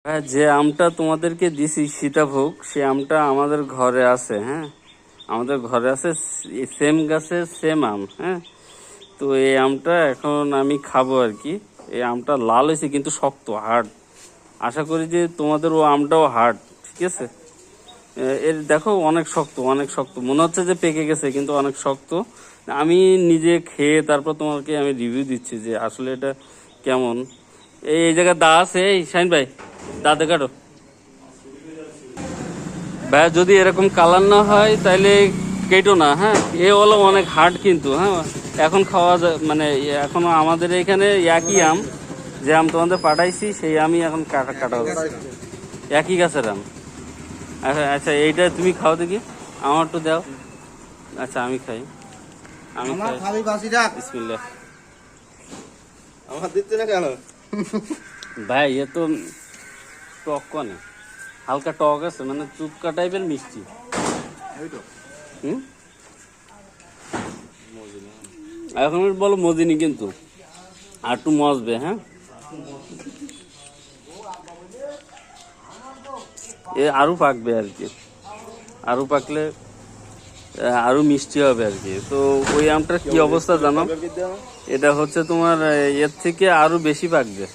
হ্যাঁ, যে আমটা তোমাদেরকে দিছি সীতাভোগ, সে আমটা আমাদের ঘরে আছে। হ্যাঁ, আমাদের ঘরে আছে, সেম গাছের সেম আম। হ্যাঁ, তো এই আমটা এখন আমি খাবো আর কি। এই আমটা লাল হয়েছে কিন্তু শক্ত, হার্ড। আশা করি যে তোমাদের ও আমটাও হার্ড। ঠিক আছে, এর দেখো অনেক শক্ত, অনেক শক্ত মনে হচ্ছে যে পেকে গেছে, কিন্তু অনেক শক্ত। আমি নিজে খেয়ে তারপর তোমাকে আমি রিভিউ দিচ্ছি যে আসলে এটা কেমন। এই জায়গায় দা আছে, এই শাইন ভাই দাঁতে কাটো। ভাই যদি এরকম কালার না হয় তাহলে কেটো না। হ্যাঁ, এ হলো অনেক হার্ড কিন্তু। হ্যাঁ, এখন খাওয়া যায় মানে এখনো আমাদের এখানে একই আম, যে আম তোমাদের পাঠাইছি সেই আমি এখন কাটা কাটা হচ্ছে, একই গাছের আম। আচ্ছা আচ্ছা, এইটা তুমি খাও দেখি, আমার একটু দাও। আচ্ছা আমি খাই, আমি খাই। বিসমিল্লাহ। আমার দিচ্ছে না কেন? ভাই এ তো টক কনে, হালকা টক আছে, মানে চুপকা টাইপের মিষ্টি। হুম, এখন বলো মদিনী, কিন্তু আর একটু মজবে। হ্যাঁ, এ আরো পাকবে আর কি, আরো পাকলে আরো মিষ্টি হবে আর কি। তো ওই আমটার কি অবস্থা জানো, এটা হচ্ছে তোমার এর থেকে আরো বেশি পাকবে।